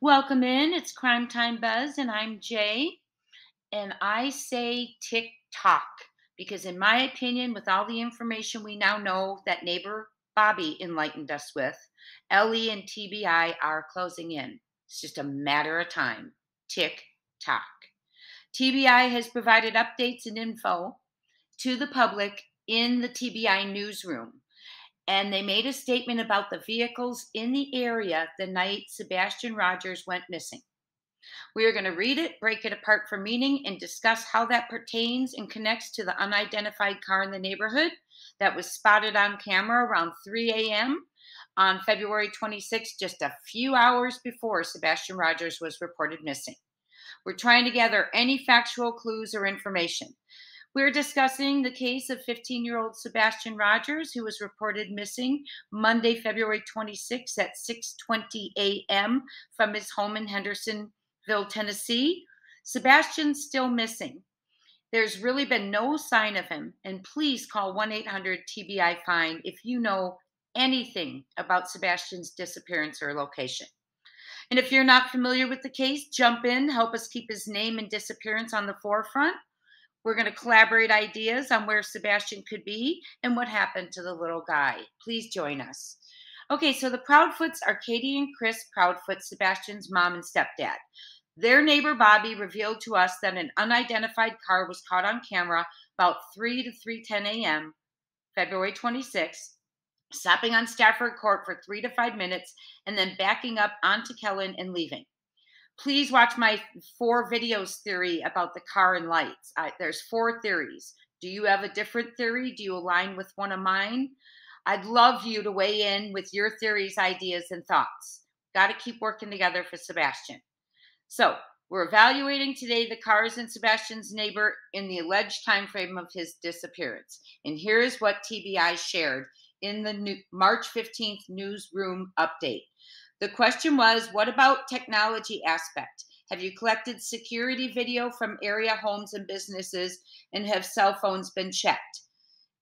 Welcome in. It's Crime Time Buzz, and I'm Jay. And I say tick tock because, in my opinion, with all the information we now know that neighbor Bobby enlightened us with, LE and TBI are closing in. It's just a matter of time. Tick tock. TBI has provided updates and info to the public in the TBI newsroom. And they made a statement about the vehicles in the area the night Sebastian Rogers went missing. We are going to read it, break it apart for meaning, and discuss how that pertains and connects to the unidentified car in the neighborhood that was spotted on camera around 3 a.m. on February 26th, just a few hours before Sebastian Rogers was reported missing. We're trying to gather any factual clues or information. We're discussing the case of 15-year-old Sebastian Rogers, who was reported missing Monday, February 26th at 6:20 a.m. from his home in Hendersonville, Tennessee. Sebastian's still missing. There's really been no sign of him, and please call 1-800-TBI-FIND if you know anything about Sebastian's disappearance or location. And if you're not familiar with the case, jump in, help us keep his name and disappearance on the forefront. We're going to collaborate ideas on where Sebastian could be and what happened to the little guy. Please join us. Okay, so the Proudfoots are Katie and Chris Proudfoot, Sebastian's mom and stepdad. Their neighbor Bobby revealed to us that an unidentified car was caught on camera about 3 to 3:10 a.m. February 26th, stopping on Stafford Court for 3 to 5 minutes and then backing up onto Kellen and leaving. Please watch my 4 videos theory about the car and lights. There's 4 theories. Do you have a different theory? Do you align with one of mine? I'd love you to weigh in with your theories, ideas, and thoughts. Got to keep working together for Sebastian. So we're evaluating today the cars in Sebastian's neighbor in the alleged time frame of his disappearance. And here is what TBI shared in the March 15th newsroom update. The question was, what about technology aspect? Have you collected security video from area homes and businesses, and have cell phones been checked?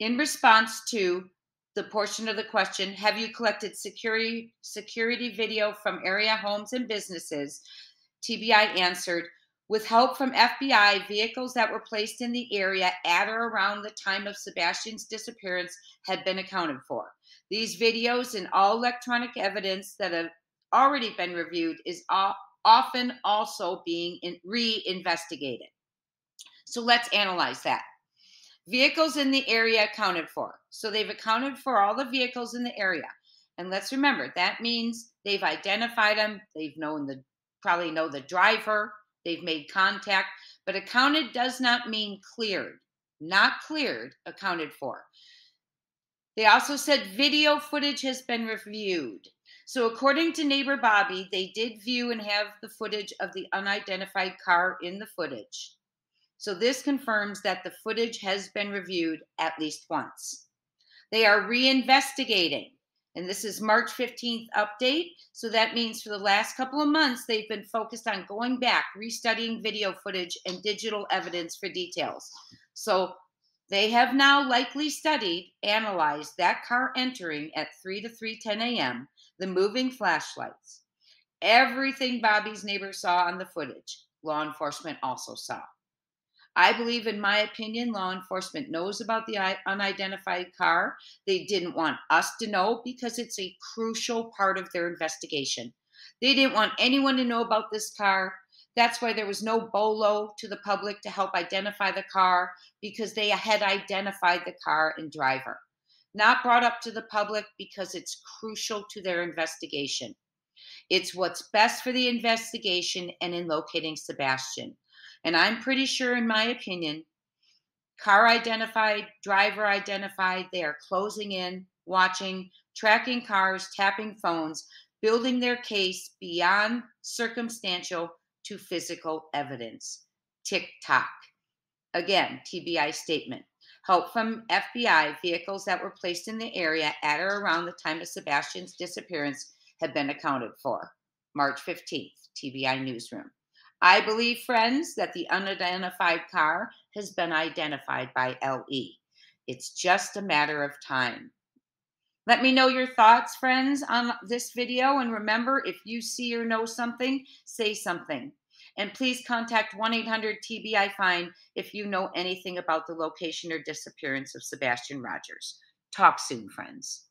In response to the portion of the question, have you collected security video from area homes and businesses? TBI answered, with help from FBI, vehicles that were placed in the area at or around the time of Sebastian's disappearance had been accounted for. These videos and all electronic evidence that have already been reviewed is often also being re-investigated. So let's analyze that. Vehicles in the area accounted for. So they've accounted for all the vehicles in the area. And let's remember, that means they've identified them, probably know the driver, they've made contact, but accounted does not mean cleared. Not cleared, accounted for. They also said video footage has been reviewed. So according to neighbor Bobby, they did view and have the footage of the unidentified car in the footage. So this confirms that the footage has been reviewed at least once. They are reinvestigating. And this is March 15th update. So that means for the last couple of months, they've been focused on going back, restudying video footage and digital evidence for details. So they have now likely analyzed that car entering at 3 to 3:10 a.m., the moving flashlights. Everything Bobby's neighbor saw on the footage, law enforcement also saw. I believe, in my opinion, law enforcement knows about the unidentified car. They didn't want us to know because it's a crucial part of their investigation. They didn't want anyone to know about this car. That's why there was no BOLO to the public to help identify the car, because they had identified the car and driver. Not brought up to the public because it's crucial to their investigation. It's what's best for the investigation and in locating Sebastian. And I'm pretty sure, in my opinion, car identified, driver identified, they are closing in, watching, tracking cars, tapping phones, building their case beyond circumstantial to physical evidence. Tick tock. Again, TBI statement. Help from FBI, vehicles that were placed in the area at or around the time of Sebastian's disappearance have been accounted for. March 15th, TBI Newsroom. I believe, friends, that the unidentified car has been identified by LE. It's just a matter of time. Let me know your thoughts, friends, on this video. And remember, if you see or know something, say something. And please contact 1-800 TBI Fine if you know anything about the location or disappearance of Sebastian Rogers. Talk soon, friends.